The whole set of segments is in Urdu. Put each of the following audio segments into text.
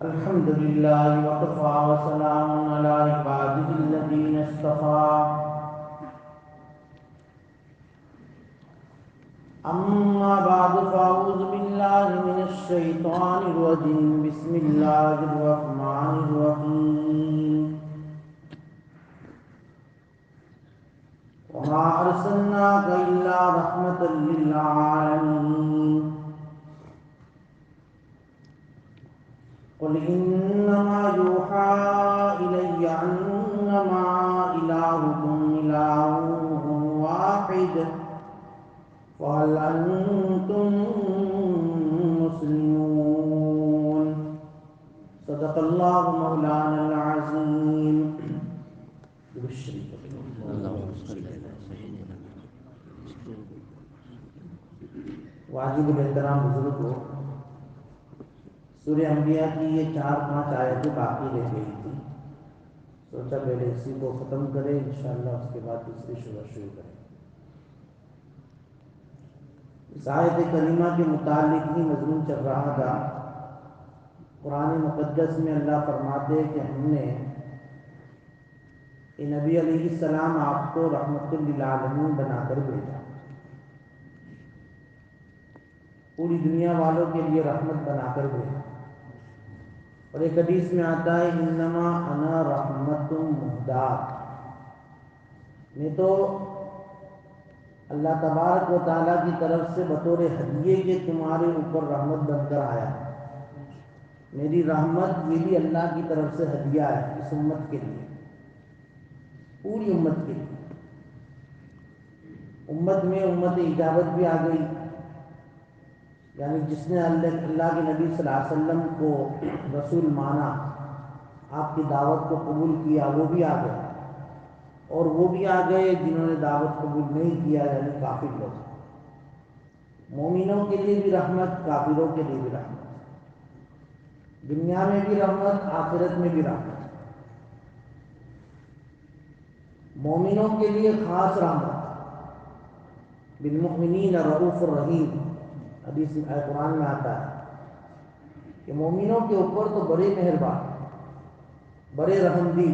الحمد لله وكفى وسلام على عباده الذين اصطفى أما بعد فأعوذ بالله من الشيطان الرجيم بسم الله الرحمن الرحيم وما أرسلناك إلا رحمة للعالمين قل إنما يوحى إلي أنما إلهكم إله واحد فهل أنتم مسلمون صدق الله مولانا العظيم. واجب الاحترام بزرگوں، سورہ انبیاء کی یہ 4-5 آیتیں باقی رہ گئی تھی، سوچا پہلے اسی کو ختم کریں، انشاءاللہ اس کے بعد دوسری شروع کریں. اس آیت کریمہ کے متعلق ہی مضمون چل رہا تھا. قرآن مقدس میں اللہ فرماتے ہیں کہ ہم نے یہ نبی علیہ السلام آپ کو رحمت للعالمین بنا کر بھیجا، پوری دنیا والوں کے لیے رحمت بنا کر بھیجا. اور ایک حدیث میں آتا ہے انما انا رحمت مہدات، میں تو اللہ تبارک و تعالیٰ کی طرف سے بطور ہدیے کے تمہارے اوپر رحمت بن کر آیا. میری رحمت یہ بھی اللہ کی طرف سے ہدیہ ہے اس امت کے لیے، پوری امت کے لیے. امت میں امت اجابت بھی آ گئی، یعنی جس نے اللہ کے نبی صلی اللہ علیہ وسلم کو رسول مانا، آپ کی دعوت کو قبول کیا، وہ بھی آ گئے. اور وہ بھی آ گئے جنہوں نے دعوت قبول نہیں کیا، یعنی کافر لوگ. مومنوں کے لیے بھی رحمت، کافروں کے لیے بھی رحمت، دنیا میں بھی رحمت، آخرت میں بھی رحمت. مومنوں کے لیے خاص رحمت، بالمؤمنین رؤوف الرحیم، حدیث قرآن میں آتا ہے کہ مومنوں کے اوپر تو بڑے مہربان، بڑے رحمدل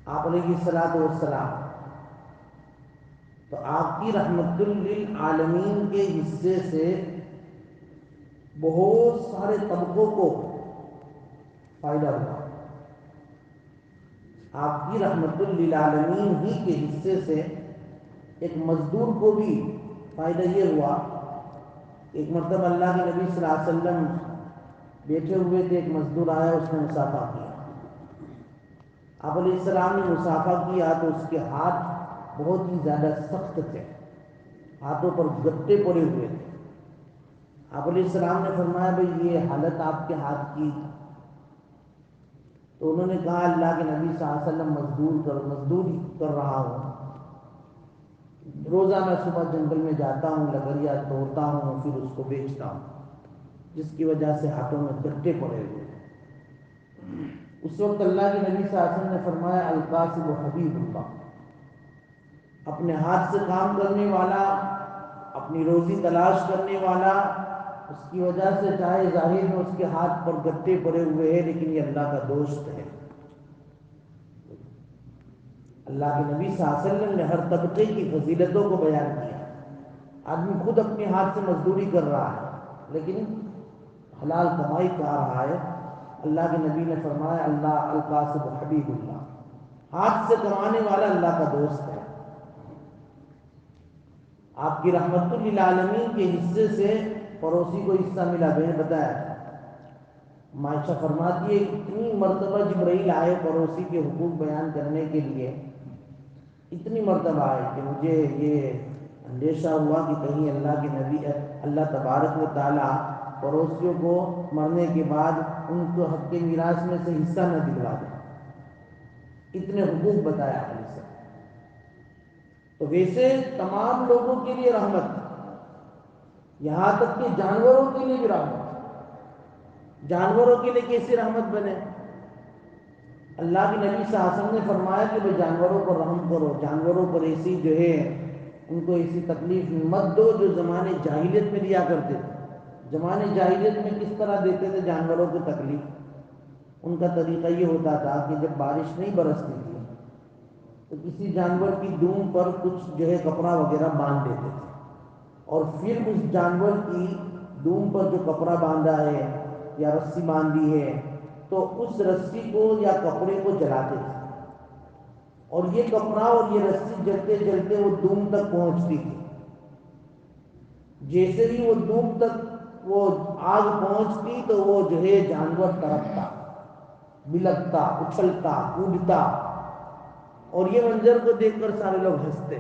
آپ علیہ الصلوۃ والسلام. تو آپ کی رحمت للعالمین کے حصے سے بہت سارے طبقوں کو فائدہ ہوا. آپ کی رحمت للعالمین ہی کے حصے سے ایک مزدور کو بھی فائدہ یہ ہوا. ایک مرتبہ اللہ کے نبی صلی اللہ علیہ وسلم بیٹھے ہوئے تھے، ایک مزدور آیا، اس نے مصافحہ کیا. آپ علیہ السلام نے مصافحہ کیا تو اس کے ہاتھ بہت ہی زیادہ سخت تھے، ہاتھوں پر گٹے پڑے ہوئے تھے. آپ علیہ السلام نے فرمایا بھئی یہ حالت آپ کے ہاتھ کی؟ تو انہوں نے کہا اللہ کے نبی صلی اللہ علیہ وسلم مزدوری کر رہا ہوں، روزہ میں صبح جنگل میں جاتا ہوں، لکڑیاں توڑتا ہوں، پھر اس کو بیچتا ہوں، جس کی وجہ سے ہاتھوں میں گٹے پڑے ہوئے. اس وقت اللہ کے نبی صلی اللہ علیہ وسلم نے فرمایا القاسب حبیب اللہ، اپنے ہاتھ سے کام کرنے والا، اپنی روزی تلاش کرنے والا، اس کی وجہ سے چاہے ظاہر میں اس کے ہاتھ پر گٹے پڑے ہوئے ہیں لیکن یہ اللہ کا دوست ہے. اللہ کے نبی صلی اللہ علیہ وسلم نے ہر طبقے کی فضیلتوں کو بیان کیا. آدمی خود اپنے ہاتھ سے مزدوری کر رہا ہے لیکن حلال کمائی کر رہا ہے. اللہ کے نبی نے فرمایا اللہ القاسب حبیب اللہ، ہاتھ سے کمانے والا اللہ کا دوست ہے. آپ کی رحمت للعالمین کے حصے سے پڑوسی کو حصہ ملا. بہن بتایا معائشہ فرماتی ہے اتنی مرتبہ جبرائیل آئے پڑوسی کے حقوق بیان کرنے کے لیے، اتنی مرتبہ آئے کہ مجھے یہ اندیشہ ہوا کہ کہیں اللہ کے نبی اللہ تبارک و تعالیٰ پڑوسیوں کو مرنے کے بعد ان کو حق کے میراث میں سے حصہ نہ دلوا دے. اتنے حقوق بتایا علیہ السلام. تو ویسے تمام لوگوں کے لیے رحمت، یہاں تک کہ جانوروں کے لیے بھی رحمت. جانوروں کے لیے کیسی رحمت بنے؟ اللہ کے نبی صلی اللہ علیہ وسلم نے فرمایا کہ بھئی جانوروں پر رحم کرو، جانوروں پر ایسی ان کو ایسی تکلیف مت دو جو زمانے جاہلیت میں دیا کرتے تھے. زمانے جاہلیت میں کس طرح دیتے تھے جانوروں کو تکلیف؟ ان کا طریقہ یہ ہوتا تھا کہ جب بارش نہیں برستی تھی تو کسی جانور کی دم پر کچھ جو ہے کپڑا وغیرہ باندھ دیتے تھے، اور پھر اس جانور کی دم پر جو کپڑا باندھا ہے یا رسی باندھی ہے تو اس رسی کو یا کپڑے کو جلاتے تھے، اور یہ کپڑا اور یہ رسی جلتے جلتے وہ دم تک پہنچتی تھی۔ جیسے ہی وہ دم تک وہ آگ پہنچتی تو وہ جو ہے جانور تڑپتا، بلکتا، اچھلتا، کودتا، اور یہ منظر کو دیکھ کر سارے لوگ ہنستے،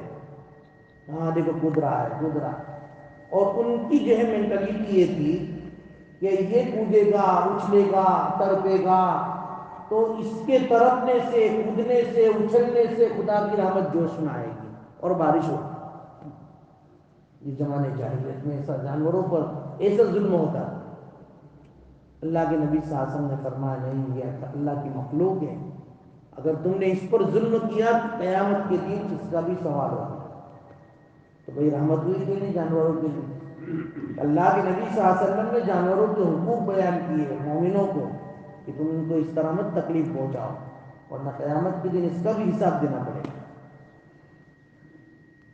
ہاں دیکھو کود رہا ہے، کود رہا ہے۔ اور ان کی جو ہے مینٹلٹی یہ تھی کہ یہ کودے گا، اچھلے گا، تڑپے گا تو اس کے تڑپنے سے، کودنے سے، اچھلنے سے خدا کی رحمت جوش میں آئے گی اور بارش ہوگی۔ یہ زمانے جاہلیت میں ایسا جانوروں پر ایسا ظلم ہوتا ہے۔ اللہ کے نبی صلی اللہ علیہ وسلم نے فرمایا نہیں، یہ اللہ کی مخلوق ہے، اگر تم نے اس پر ظلم کیا تو قیامت کے دن اس کا بھی سوال ہوگا۔ تو بھئی رحمت ہوئی کہ نہیں جانوروں کے لیے؟ اللہ کے نبی صلی اللہ علیہ وسلم نے جانوروں کے حقوق بیان کیے مومنوں کو کہ تم ان کو اس طرح مت تکلیف پہنچاؤ، ورنہ قیامت کے دن اس کا بھی حساب دینا پڑے گا۔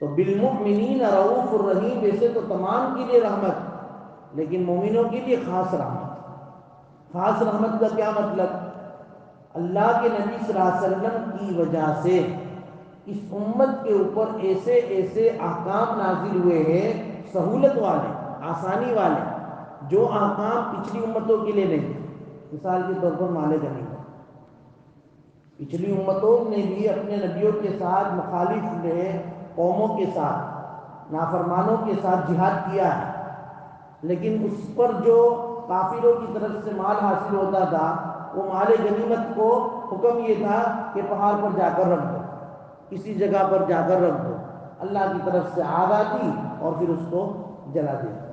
تو بالمؤمنین رؤوف الرحیم، ویسے تو تمام کے لیے رحمت، لیکن مومنوں کے لیے خاص رحمت۔ خاص رحمت کا کیا مطلب؟ اللہ کے نبی صلی اللہ علیہ وسلم کی وجہ سے اس امت کے اوپر ایسے ایسے احکام نازل ہوئے ہیں، سہولت والے، آسانی والے، جو احکام پچھلی امتوں کے لیے نہیں تھے۔ مثال کے طور پر مال غنیمت، پچھلی امتوں نے بھی اپنے نبیوں کے ساتھ مخالف قوموں کے ساتھ، نافرمانوں کے ساتھ جہاد کیا ہے، لیکن اس پر جو کافروں کی طرف سے مال حاصل ہوتا تھا وہ مال غنیمت کو حکم یہ تھا کہ پہاڑ پر جا کر رکھ دو، کسی جگہ پر جا کر رکھ دو، اللہ کی طرف سے آگ آتی اور پھر اس کو جلا دیتی۔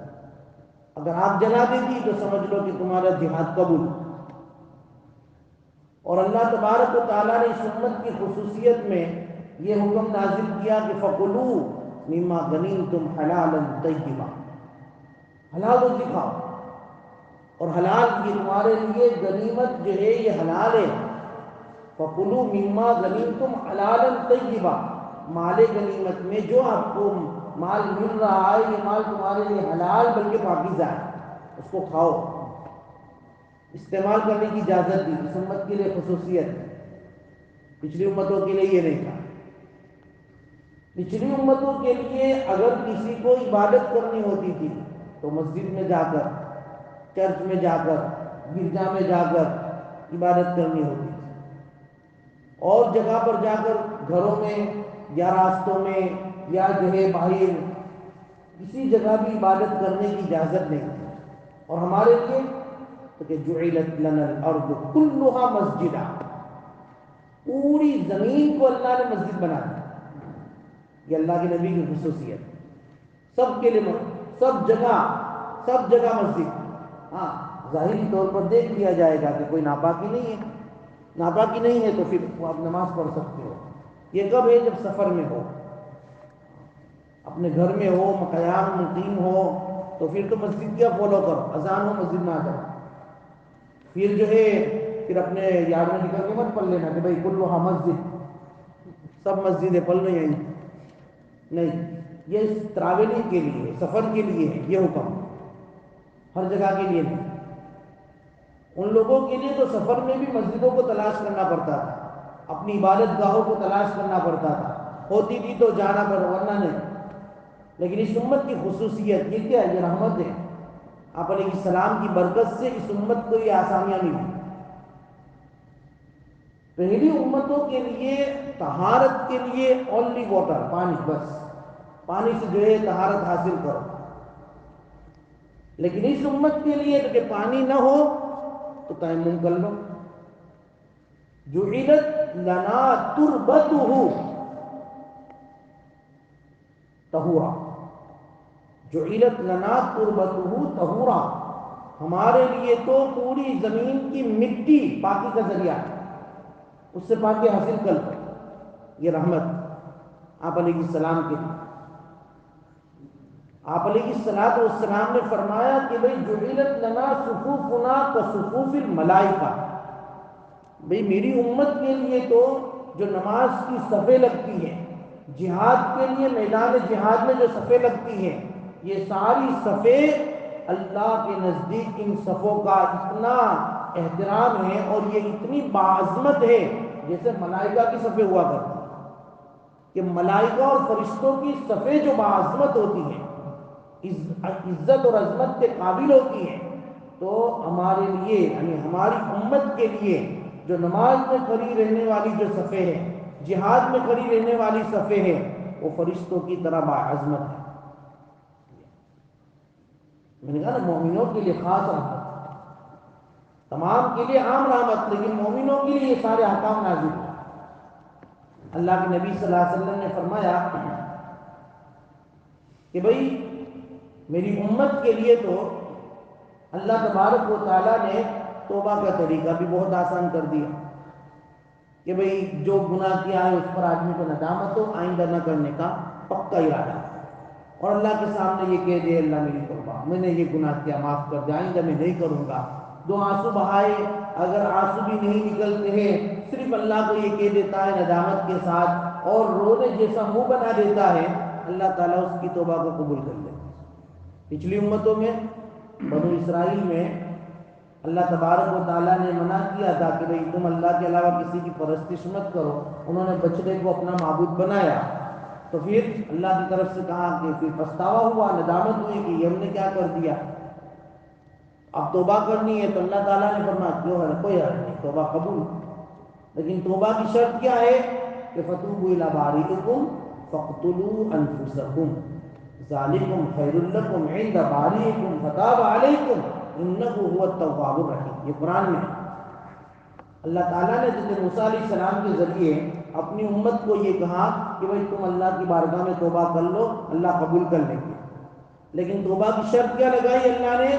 اگر آگ جلا دیتی تو سمجھ لو کہ تمہارا جہاد قبول۔ اور اللہ تبارک و تعالیٰ نے اس امت کی خصوصیت میں یہ حکم نازل کیا کہ فَكُلُوا مِمَّا غَنِمْتُمْ حَلَالًا طَيِّبًا، حلال روزی کھاؤ، اور حلال یہ تمہارے لیے غنیمت جو ہے یہ حلال ہے۔ فَكُلُوا مِمَّا غَنِمْتُمْ حَلَالًا طَيِّبًا، مال غنیمت میں جو آپ کو مال مل رہا ہے یہ مال تمہارے لیے حلال بلکہ پاکیزہ ہے، اس کو کھاؤ، استعمال کرنے کی اجازت دی۔ اس امت کے لیے خصوصیت ہے، پچھلی امتوں کے لیے یہ نہیں تھا۔ پچھلی امتوں کے لیے اگر کسی کو عبادت کرنی ہوتی تھی تو مسجد میں جا کر، چرچ میں جا کر، گرجا میں جا کر عبادت کرنی ہوتی تھی، اور جگہ پر جا کر گھروں میں یا راستوں میں یا جو ہے باہر کسی جگہ بھی عبادت کرنے کی اجازت نہیں تھی۔ اور ہمارے لیے تو کہ جعلت لنا الارض کلھا مسجدا، پوری زمین کو اللہ نے مسجد بنا دیا۔ یہ اللہ کے نبی کی خصوصیت، سب کے لیے، سب جگہ مسجد۔ ہاں ظاہری طور پر دیکھ لیا جائے گا کہ کوئی ناپاکی نہیں ہے، ناپاکی نہیں ہے تو پھر وہ آپ نماز پڑھ سکتے ہو۔ یہ کب ہے؟ جب سفر میں ہو، اپنے گھر میں ہو، قیام مقیم ہو تو پھر تو مسجد کیا فالو کرو، اذان ہو مسجد میں آ جاؤ۔ پھر جو ہے پھر اپنے یاد میں نکل کے مت پڑھ لینا کہ بھائی کلھا مسجد، سب مسجد ہے پڑھ لو یہیں، نہیں۔ یہ ٹریولنگ کے لیے، سفر کے لیے ہے یہ حکم، ہر جگہ کے لیے نہیں۔ ان لوگوں کے لیے تو سفر میں بھی مسجدوں کو تلاش کرنا پڑتا تھا، اپنی عبادت گاہوں کو تلاش کرنا پڑتا تھا، ہوتی تھی تو جانا پڑا ورنہ نہیں۔ لیکن اس امت کی خصوصیت یہ کیا ہے؟ یہ رحمت ہے۔ آپ علیہ السلام کی برکت سے اس امت کو یہ آسانیاں ملی۔ پہلی امتوں کے لیے طہارت کے لیے اونلی واٹر، پانی، بس پانی سے جو ہے طہارت حاصل کرو۔ لیکن اس امت کے لیے کہ پانی نہ ہو تو تیمم کر لو۔ جعلت لنا تربتہ طہورا، جعلت لنا تربتہ طہورا، ہمارے لیے تو پوری زمین کی مٹی پاکی کا ذریعہ ہے، اس سے پاکی حاصل کر لو۔ یہ رحمت آپ علیہ السلام کے لیے۔ آپ علیہ الصلوۃ والسلام نے فرمایا کہ بھئی جعلت لنا صفوفنا کصفوف الملائکہ، بھئی میری امت کے لیے تو جو نماز کی صفیں لگتی ہیں، جہاد کے لیے میدان جہاد میں جو صفیں لگتی ہیں، یہ ساری صفیں اللہ کے نزدیک ان صفوں کا اتنا احترام ہے اور یہ اتنی باعظمت ہے جیسے ملائکہ کی صفیں ہوا کرتی ہیں، کہ ملائکہ اور فرشتوں کی صفیں جو باعظمت ہوتی ہیں، عزت اور عظمت کے قابل ہوتی ہیں، تو ہمارے لیے یعنی ہماری امت کے لیے جو نماز میں کھڑی رہنے والی جو صفیں ہیں، جہاد میں کھڑی رہنے والی صفیں ہیں، وہ فرشتوں کی طرح باعظمت ہے۔ میں نے کہا نا مومنوں کے لیے خاص رحمت، تمام کے لیے عام رحمت، لیکن مومنوں کے لیے یہ سارے احکام نازل ہیں۔ اللہ کے نبی صلی اللہ علیہ وسلم نے فرمایا کہ بھئی میری امت کے لیے تو اللہ تبارک و تعالیٰ نے توبہ کا طریقہ بھی بہت آسان کر دیا کہ بھئی جو گناہ کیا ہے اس پر آدمی کو ندامت ہو، آئندہ نہ کرنے کا پکا ارادہ، اور اللہ کے سامنے یہ کہہ دے اللہ میری توبہ، میں نے یہ گناہ کیا، معاف کر دے، آئندہ میں نہیں کروں گا۔ دو آنسو بہائے، اگر آنسو بھی نہیں نکلتے ہیں، صرف اللہ کو یہ کہہ دیتا ہے ندامت کے ساتھ اور رونے جیسا منہ بنا دیتا ہے، اللہ تعالیٰ اس کی توبہ کو قبول کر لیتا ہے۔ پچھلی امتوں میں بنو اسرائیل میں اللہ تبارک و تعالیٰ نے منع کیا تھا کہ بھئی تم اللہ کے علاوہ کسی کی پرستش مت کرو، انہوں نے بچڑے کو اپنا معبود بنایا، تو پھر اللہ کی طرف سے کہا کہ پھر پچھتاوا ہوا، ندامت ہوئی کہ یہ ہم نے کیا کر دیا، اب توبہ کرنی ہے، تو اللہ تعالیٰ نے فرمایا جو ہے کوئی حرج نہیں، توبہ قبول، لیکن توبہ کی شرط کیا ہے کہ فتوبوا الی بارئکم فاقتلوا انفسکم ذالکم خیر لکم عند بارئکم فتاب علیکم انہ هو التواب الرحیم۔ یہ قرآن میں اللہ تعالیٰ نے حضرت موسیٰ علیہ السلام کے ذریعے اپنی امت کو یہ کہا کہ بھئی تم اللہ کی بارگاہ میں توبہ کر لو، اللہ قبول کر لیں گے، لیکن توبہ کی شرط کیا لگائی اللہ نے؟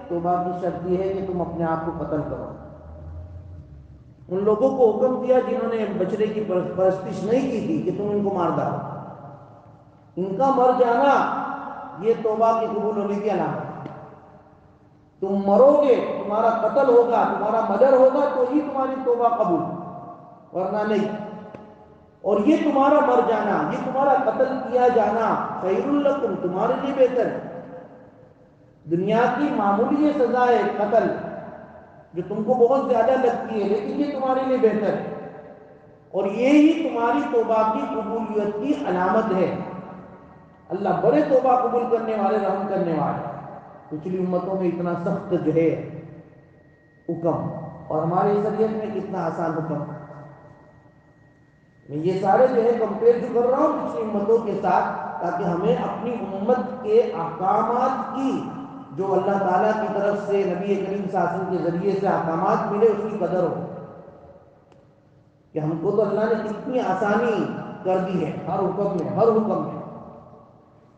توبہ کی شرط یہ ہے کہ تم اپنے آپ کو قتل کرو۔ ان لوگوں کو حکم دیا جنہوں نے بچڑے کی پرستش نہیں کی تھی کہ تم ان کو مار ڈالو، ان کا مر جانا یہ توبہ کے قبول ہونے کی علامت ہے۔ تم مرو گے، تمہارا قتل ہوگا، تمہارا مدر ہوگا تو ہی تمہاری توبہ قبول، ورنہ نہیں۔ اور یہ تمہارا مر جانا، یہ تمہارا قتل کیا جانا خیر لکم، تمہارے لیے بہتر ہے۔ دنیا کی معمولی یہ سزا ہے قتل جو تم کو بہت زیادہ لگتی ہے، لیکن یہ تمہارے لیے بہتر ہے، اور یہی تمہاری توبہ کی قبولیت کی علامت ہے۔ اللہ بڑے توبہ قبول کرنے والے، رحم کرنے والے۔ پچھلی امتوں میں اتنا سخت جو ہے حکم، اور ہماری شریعت میں کتنا آسان حکم۔ میں یہ سارے جو ہے کمپیئر جو کر رہا ہوں پچھلی امتوں کے ساتھ، تاکہ ہمیں اپنی امت کے احکامات کی جو اللہ تعالیٰ کی طرف سے نبی کریم صلی اللہ علیہ وسلم کے ذریعے سے احکامات ملے اس کی قدر ہو، کہ ہم کو تو اللہ نے کتنی آسانی کر دی ہے ہر حکم میں، ہر حکم میں۔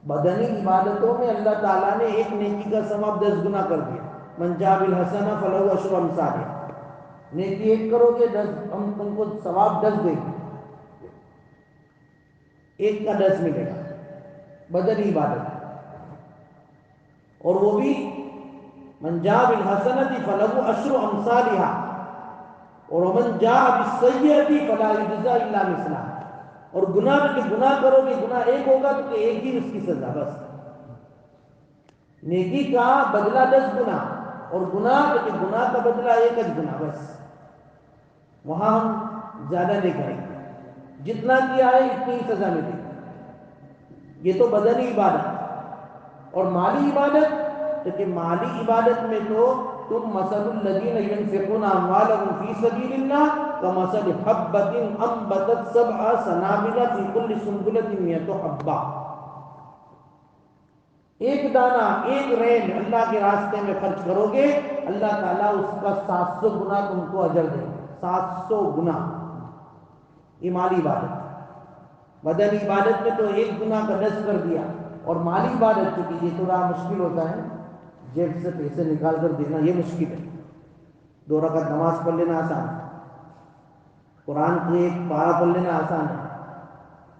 بدنی عبادتوں میں اللہ تعالیٰ نے ایک نیکی کا ثواب 10 گنا کر دیا، من جاء بالحسنہ فلہ عشر امثالہا، نیکی ایک کرو گے 10، ہم تم کو ثواب 10 دیں گے، ایک کا 10 ملے گا بدنی عبادت، اور وہ بھی من جاء بالحسنۃ فلہ عشر امثالہا، اور من جاء بالسیئۃ فلا یجزی الا مثلہا، اور گناہ کہ گناہ کرو گے، گناہ ایک ہوگا تو ایک ہی اس کی سزا، بس نیکی کا بدلہ 10 گنا، اور گناہ کہ گناہ کا بدلہ 1 گنا، بس وہاں ہم زیادہ نہیں کریں گے، جتنا کیا ہے اتنی ہی سزا ملے گی۔ یہ تو بدنی عبادت، اور مالی عبادت، کہ مالی عبادت میں تو تم مثل الذین ينفقون اموالهم فی سبیل اللہ کمثل حبۃ انبتت 7 سنابل فی کل سنبلۃ 100 حبہ، ایک دانہ، ایک رین اللہ کے راستے میں خرچ کرو گے، اللہ تعالیٰ اس کا 700 گنا تم کو اجر دے گا، 700 گنا۔ یہ مالی عبادت۔ بدنی عبادت میں تو 1 گنا کا 10 کر دیا، اور مالی عبادت چونکہ یہ تھوڑا مشکل ہوتا ہے، جیب سے پیسے نکال کر دینا یہ مشکل ہے۔ 2 رکعت نماز پڑھ لینا آسان ہے، قرآن کی 1 پارہ پڑھ لینا آسان ہے،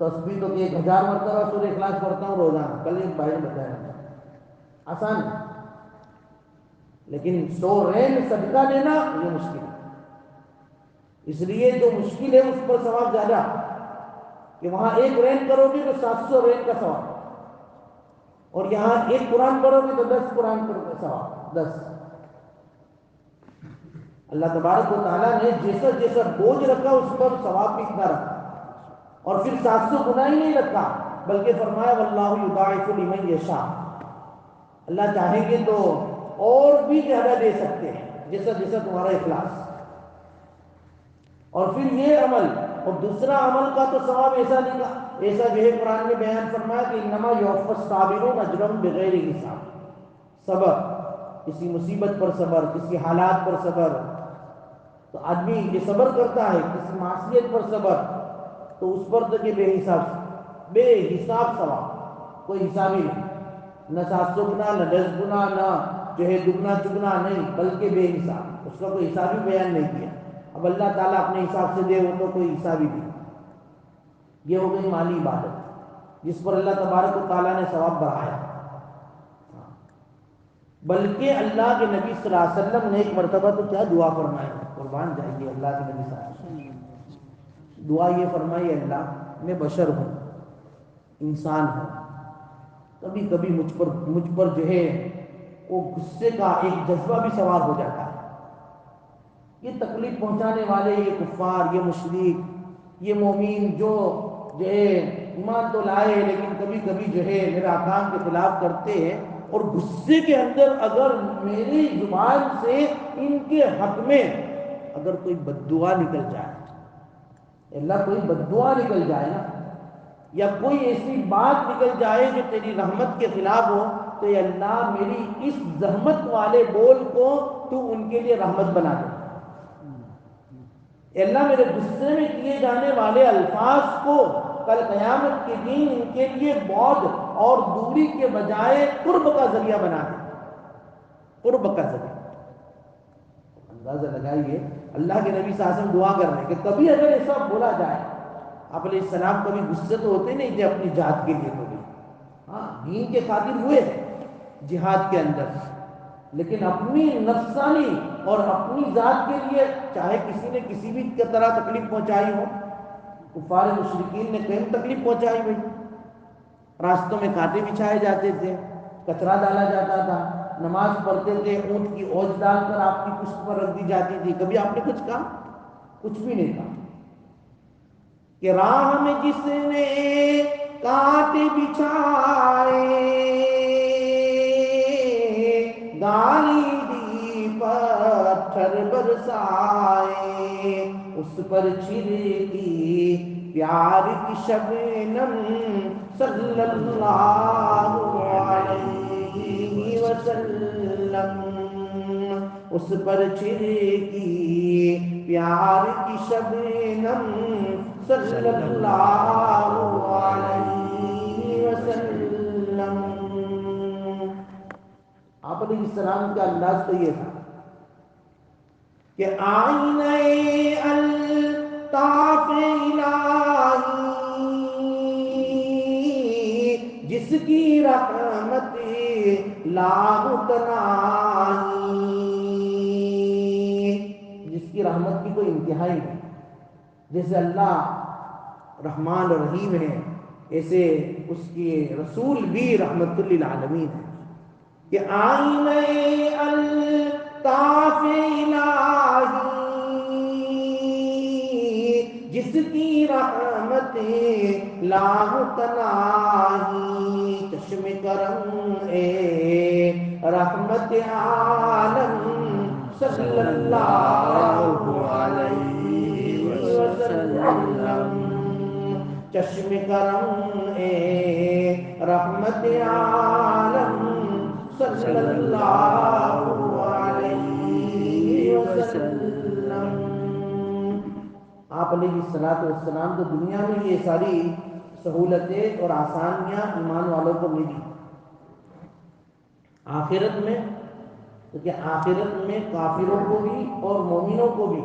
تسبیح تو کہ 1000 مرتبہ سورہ اخلاص پڑھتا ہوں روزانہ، کل ایک بھائی نے بتایا آسان ہے، لیکن 100 رین صدقہ دینا یہ مشکل ہے۔ اس لیے جو مشکل ہے اس پر ثواب زیادہ، کہ وہاں 1 رین کرو گے تو 700 رین کا ثواب، اور یہاں 1 قرآن پڑھو گے تو 10 قرآن کا ثواب، 10۔ اللہ تبارک و تعالیٰ نے جیسا جیسا بوجھ رکھا اس پر ثواب بھی اتنا رکھا، اور پھر 700 گنا ہی نہیں رکھا، بلکہ فرمایا واللہ یضاعف لمن یشاء، اللہ چاہیں گے تو اور بھی زیادہ دے سکتے ہیں، جیسا جیسا تمہارا اخلاص۔ اور پھر یہ عمل اور دوسرا عمل کا تو ثواب ایسا جو ہے قرآن نے بیان فرمایا کہ انما یوفی الصابرون اجرهم بغیر حساب۔ صبر، کسی مصیبت پر صبر، کسی حالات پر صبر، تو آدمی یہ صبر کرتا ہے، کسی معصیت پر صبر، تو اس پر تو کہ بے حساب ثواب، کوئی حساب ہی نہیں، نہ 700 گنا، نہ 10 گنا، نہ جو ہے دگنا چگنا نہیں، بلکہ بے حساب، اس کا کوئی حساب ہی بیان نہیں کیا۔ اب اللہ تعالیٰ اپنے حساب سے دے وہ تو کوئی حساب ہی نہیں۔ یہ ہو گئی مالی عبادت جس پر اللہ تبارک و تعالیٰ نے ثواب بڑھایا۔ بلکہ اللہ کے نبی صلی اللہ علیہ وسلم نے ایک مرتبہ تو کیا دعا فرمائی، قربان جائیے اللہ کے نبی صلی اللہ علیہ وسلم، دعا یہ فرمائی اللہ میں بشر ہوں، انسان ہوں، کبھی کبھی مجھ پر جو ہے وہ غصے کا ایک جذبہ بھی سوار ہو جاتا ہے۔ یہ تکلیف پہنچانے والے، یہ کفار، یہ مشرک، یہ مومن جو ہے ایمان تو لائے لیکن کبھی کبھی جو ہے میرے احکام کے خلاف کرتے ہیں، اور غصے کے اندر اگر میری زبان سے ان کے حق میں اگر کوئی بددعا نکل جائے، اللہ کوئی بددعا نکل جائے نا، یا کوئی ایسی بات نکل جائے جو تیری رحمت کے خلاف ہو، تو اے اللہ میری اس زحمت والے بول کو تو ان کے لیے رحمت بنا دے۔ اے اللہ میرے غصے میں کیے جانے والے الفاظ کو کل قیامت کے دن ان کے لیے بعد اور دوری کے بجائے قرب کا ذریعہ بنا دے، قرب کا ذریعہ۔ اندازہ لگائیے اللہ کے نبی صلی اللہ علیہ وسلم دعا کر رہے ہیں کہ کبھی اگر ایسا بولا جائے، آپ علیہ السلام کبھی غصے تو ہوتے نہیں تھے اپنی ذات کے لیے، کبھی ہاں دین کے خاطر ہوئے جہاد کے اندر، لیکن اپنی نفسانی اور اپنی ذات کے لیے چاہے کسی نے کسی بھی طرح تکلیف پہنچائی ہو، کفار مشرکین نے کہیں تکلیف پہنچائی ہوئی، راستوں میں کانٹے بچھائے جاتے تھے، کچرا ڈالا جاتا تھا، نماز پڑھتے تھے اونٹ کی اوج ڈال کر آپ کی پشت پر رکھ دی جاتی تھی، کبھی آپ نے کچھ کہا؟ کچھ بھی نہیں کہا۔ کہ راہ میں جس نے کانٹے بچھائے، گالی دی پتھر برسائے، اس پر چھڑکی پیار کی شبنم صلی اللہ علیہ وسلم، اس پر چھڑکی پیار کی شبنم صلی اللہ علیہ وسلم۔ آپ علیہ السلام کا انداز تو یہ تھا کہ آئینہ الطاف الہی، جس کی رحمت لاہ تناہی، جس کی رحمت کی کوئی انتہائی نہیں، جیسے اللہ رحمان و رحیم ہے ایسے اس کے رسول بھی رحمت للعالمین ہے۔ کہ آئینہ الطاف الہی، جس کی رحمت لاہ تناہی، چشم کرم اے رحمت عالم صلی اللہ علیہ وسلم، چشم کرم اے رحمت عالم صلی اللہ علیہ وسلم۔ آپ علیہ السلام تو دنیا میں یہ ساری سہولتیں اور آسانیاں ایمان والوں کو ملی، آخرت میں تو کہ آخرت میں کافروں کو بھی اور مومنوں کو بھی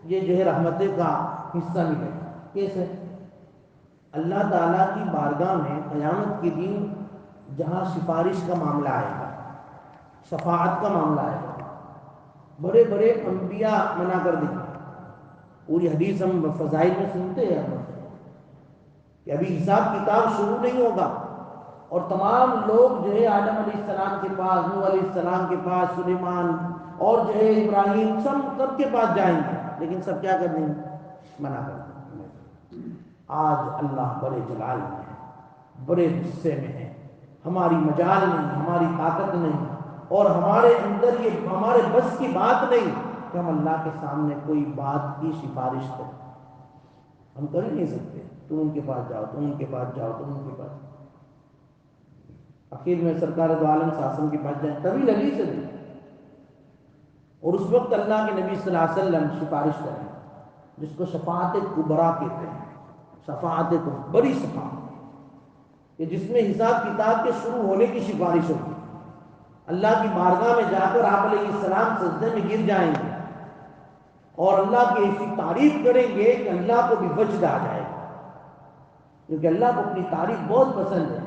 یہ جو ہے رحمتیں کا حصہ ملے گا۔ کیسے؟ اللہ تعالیٰ کی بارگاہ میں قیامت کے دن جہاں سفارش کا معاملہ آئے گا، شفاعت کا معاملہ آئے گا، بڑے بڑے انبیاء منع کر دیں گے۔ پوری حدیث ہم فضائل میں سنتے ہیں کہ ابھی حساب کتاب شروع نہیں ہوگا، اور تمام لوگ جو ہے آدم علیہ السلام کے پاس، نوح علیہ السلام کے پاس، سلیمان اور جو ہے ابراہیم، سب کے پاس جائیں گے، لیکن سب کیا کر دیں گے؟ منع کر دیں گے۔ آج اللہ بڑے جلال میں ہے، بڑے غصے میں ہے، ہماری مجال نہیں، ہماری طاقت نہیں، اور ہمارے اندر یہ ہمارے بس کی بات نہیں کہ ہم اللہ کے سامنے کوئی بات کی سفارش کریں۔ ہم کر ہی نہیں سکتے، تم ان کے پاس جاؤ، تم ان کے پاس جاؤ، تم ان کے پاس۔ آخر میں سرکار دو عالم صلی اللہ علیہ وسلم کے پاس جائیں، طویل حدیث ہے، اور اس وقت اللہ کے نبی صلی اللہ علیہ وسلم سفارش کریں، جس کو شفاعت کبریٰ کہتے ہیں۔ شفاعت بڑی شفاعت کہ جس میں حساب کتاب کے شروع ہونے کی سفارش ہوگی۔ اللہ کی بارگاہ میں جا کر آپ علیہ السلام سجدے میں گر جائیں گے اور اللہ کی ایسی تعریف کریں گے کہ اللہ کو بھی وجد آ جائے گا، کیونکہ اللہ کو اپنی تعریف بہت پسند ہے۔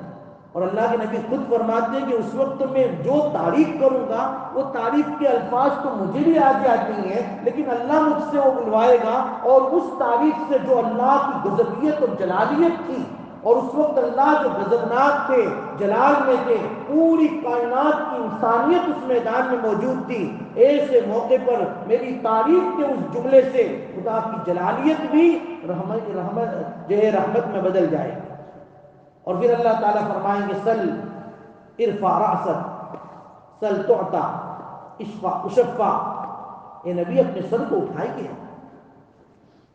اور اللہ کے نبی خود فرماتے ہیں کہ اس وقت میں جو تعریف کروں گا وہ تعریف کے الفاظ تو مجھے بھی آ جاتی ہیں، لیکن اللہ مجھ سے وہ بلوائے گا، اور اس تعریف سے جو اللہ کی غضبیت اور جلالیت تھی، اور اس وقت اللہ جو غضبناک تھے، جلال میں تھے، پوری کائنات کی انسانیت اس میدان میں موجود تھی، ایسے موقع پر میری تعریف کے اس جملے سے خدا کی جلالیت بھی رحمت میں بدل جائے گی۔ اور پھر اللہ تعالیٰ فرمائیں گے سل ارفع رأسک سل تعطا اشفع اشفع۔ اے نبی اپنے سر کو اٹھائیے،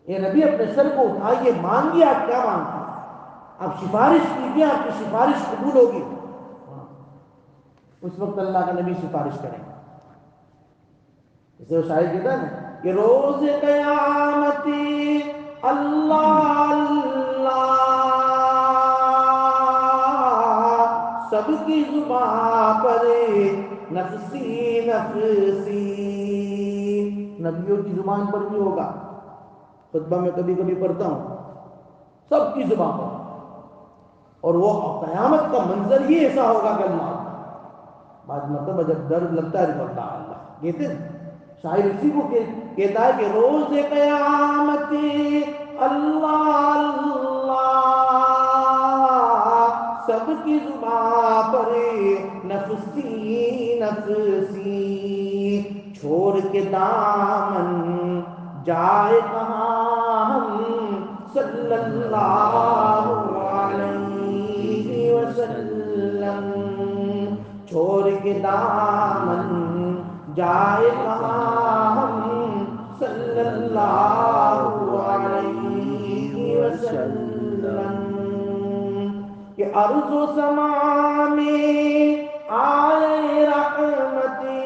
اے نبی اپنے سر کو اٹھائیے، مانگیے، آپ کیا مانگتے ہیں؟ آپ سفارش کیجیے، آپ کی سفارش قبول ہوگی۔ اس وقت اللہ کا نبی سفارش کریں گے، اسے وہ شاعر کہتا ہے نا کہ روز قیامتی اللہ اللہ سب کی زبان پر نفسی نفسی، نبیوں کی زبان پر بھی ہوگا، خطبہ میں کبھی کبھی پڑھتا ہوں، سب کی زبان پر، اور وہ قیامت کا منظر ہی ایسا ہوگا کہ اللہ بعض مرتبہ جب درد لگتا ہے تو اللہ اللہ کہتے ہیں، شاعر اسی کو کہتا ہے کہ روز قیامت اللہ اللہ سب کی زبان پر نفسی نفسی، چھوڑ کے دامن جائے کہاں ہم صلی اللہ علیہ وسلم، چھوڑ کے دامن جائے کہاں ہم صلی اللہ علیہ وسلم، کہ ارض و سما میں آئے رحمتی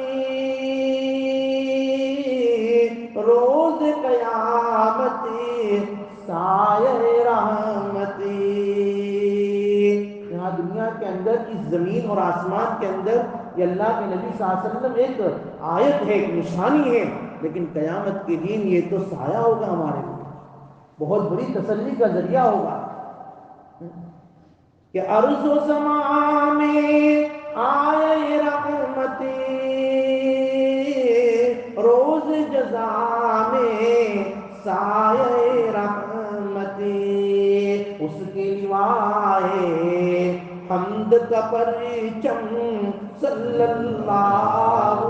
روز قیامت سایہ رحمتی۔ یہاں دنیا کے اندر، اس زمین اور آسمان کے اندر، یہ اللہ کے نبی صلی اللہ علیہ وسلم ایک آیت ہے، ایک نشانی ہے، لیکن قیامت کے دن یہ تو سایہ ہوگا ہمارے لیے، بہت بڑی تسلی کا ذریعہ ہوگا کہ ارض و سما میں آئے رحمتی روز جزا میں سایہ رحمتی، اس کے لیوائے حمد کا پرچم صلی اللہ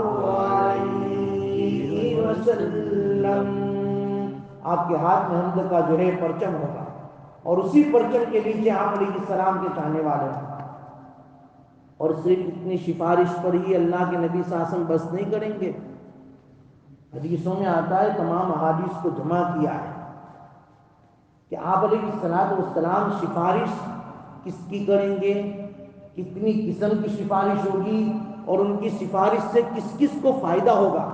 علیہ وسلم، آپ کے ہاتھ میں حمد کا جو ہے پرچم ہوگا، اور اسی پرچم کے نیچے آپ علیہ السلام کے چاہنے والے ہیں۔ اور صرف اتنی سفارش پر ہی اللہ کے نبی صلی اللہ علیہ وسلم بس نہیں کریں گے، حدیثوں میں آتا ہے، تمام احادیث کو جمع کیا ہے کہ آپ علیہ السلام سفارش کس کی کریں گے، کتنی قسم کی سفارش ہوگی، اور ان کی سفارش سے کس کس کو فائدہ ہوگا۔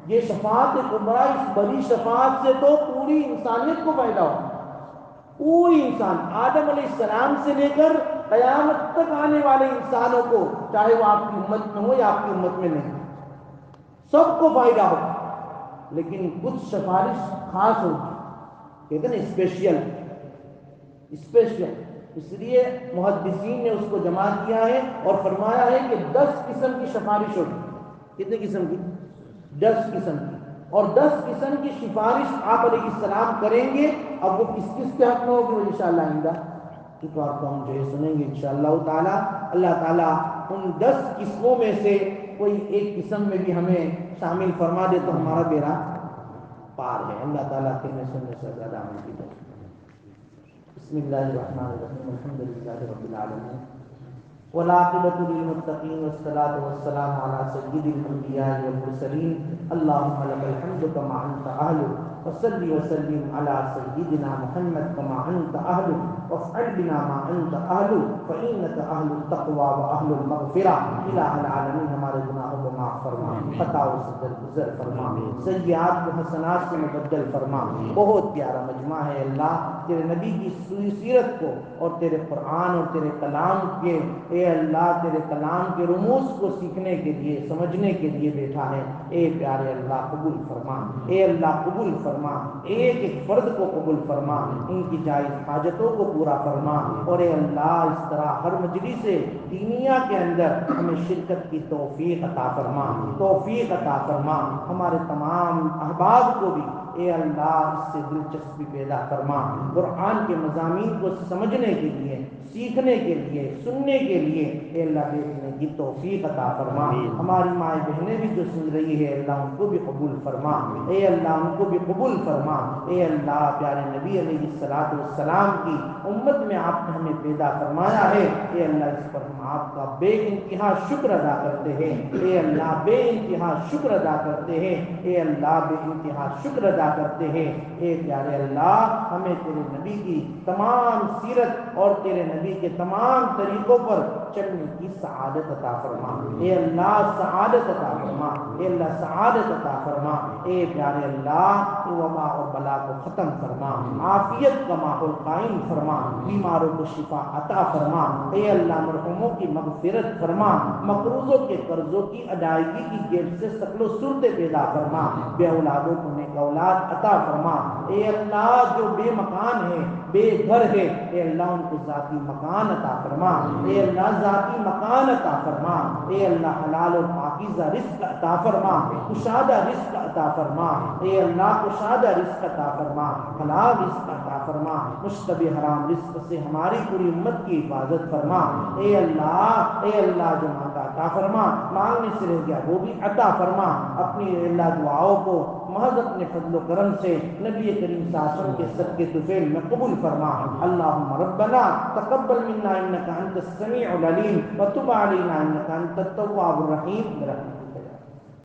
یہ شفاعت کبریٰ، اس بڑی شفاعت سے تو پوری انسانیت کو فائدہ ہوگا، پوری انسان، آدم علیہ السلام سے لے کر قیامت تک آنے والے انسانوں کو، چاہے وہ آپ کی امت میں ہو یا آپ کی امت میں نہیں، سب کو فائدہ ہوگا، لیکن کچھ سفارش خاص ہوگی، کہتے ہیں نا اسپیشل، اس لیے محدثین نے اس کو جمع کیا ہے اور فرمایا ہے کہ 10 قسم کی سفارش ہوگی. کتنے قسم کی؟ 10 قسم کی. اور 10 قسم کی سفارش آپ علیہ السلام کریں گے. اب وہ کس کس کے حق میں ہوگی وہ انشاءاللہ آئندہ اتوار کو ہم جو ہے سنیں گے انشاءاللہ تعالی. اللہ تعالیٰ ان 10 قسموں میں سے کوئی ایک قسم میں بھی ہمیں شامل فرما دے تو ہمارا بیڑا پار ہے. اللہ تعالیٰ کہنے سننے سے زیادہ عمل کی جائے. بسم اللہ الرحمن الرحیم. الحمد للہ رب العالمین والعاقبۃ للمتقین والصلاة والسلام علی سید الانبیاء والمرسلین. اللهم لك الحمد كما انت اهل وصل وسلم على سيدنا محمد كما انت اهل وافعل بنا ما انت اهل فانك اهل التقوى واهل المغفرہ. الہ العالمین ہمارے گناہوں کو معاف فرما, خطا و گزر فرما, سیئات کو حسنات سے مبدل فرما. بہت پیارا مجمع ہے اللہ, تیرے نبی کی سیرت کو اور تیرے قرآن اور تیرے کلام کے اے اللہ تیرے کلام کے رموز کو سیکھنے کے لیے سمجھنے کے لیے بیٹھا ہے. اے پیارے اللہ قبول فرما, اے اللہ قبول فرما, ایک ایک فرد کو قبول فرما, ان کی جائز حاجتوں کو پورا فرما. اور اے اللہ اس طرح ہر مجلس دینیا کے اندر ہمیں شرکت کی توفیق عطا فرما, توفیق عطا فرما. ہمارے تمام احباب کو بھی اے اللہ اس سے دلچسپی پیدا فرما. قرآن کے مضامین کو سمجھنے کے لیے, سیکھنے کے لیے, سننے کے لیے اے اللہ دیکھنے کی توفیق عطا فرما. ہماری مائیں بہنیں بھی جو سن رہی ہے اللہ ان کو بھی قبول فرما, اے اللہ ان کو بھی قبول فرما. اے اللہ پیارے نبی علیہ الصلوۃ والسلام کی امت میں آپ نے ہمیں پیدا فرمایا ہے. اے اللہ اس پر ہم آپ کا بے انتہا شکر ادا کرتے ہیں. اے اللہ بے انتہا شکر ادا کرتے ہیں. اے اللہ بے انتہا شکر ادا کرتے ہیں. اے پیارے اللہ ہمیں تیرے نبی کی تمام سیرت اور تیرے نبی کے تمام طریقوں پر چلنے کی سعادت عطا فرما. اے اللہ سعادت عطا فرما, اے اللہ سعادت عطا فرما. اے پیارے اللہ وبا اور بلا کو ختم فرما, عافیت کا ماحول قائم فرما, بیماروں کو شفا عطا فرما. اے اللہ مرحوموں کی مغفرت فرما, مقروضوں کے قرضوں کی ادائیگی کی جیب سے شکل و صورتیں پیدا فرما, بے اولادوں کو نیک اولاد عطا فرما. اے اللہ جو بے مکان ہے, بے گھر ہے, اے اللہ ان کو ذاتی مکان عطا فرما. اے اللہ ذاتی مکان عطا فرما. اے اللہ حلال اور پاکیزہ رزق عطا فرما, کشادہ رزق عطا فرما. اے اللہ کشادہ رزق عطا فرما, حلال رزق عطا فرما. مشتبہ حرام رزق سے ہماری پوری امت کی حفاظت فرما. اے اللہ جو مانگا عطا فرما, مانگنے سے رہ گیا وہ بھی عطا فرما. اپنی اللہ دعاؤں کو محض اپنے فضل و کرم سے نبی کریم صلی اللہ علیہ وسلم کے صدقے طفیل میں قبول فرما. اللہم ربنا تقبل منا انک انت السمیع العلیم وتب علینا انک انت التواب الرحیم.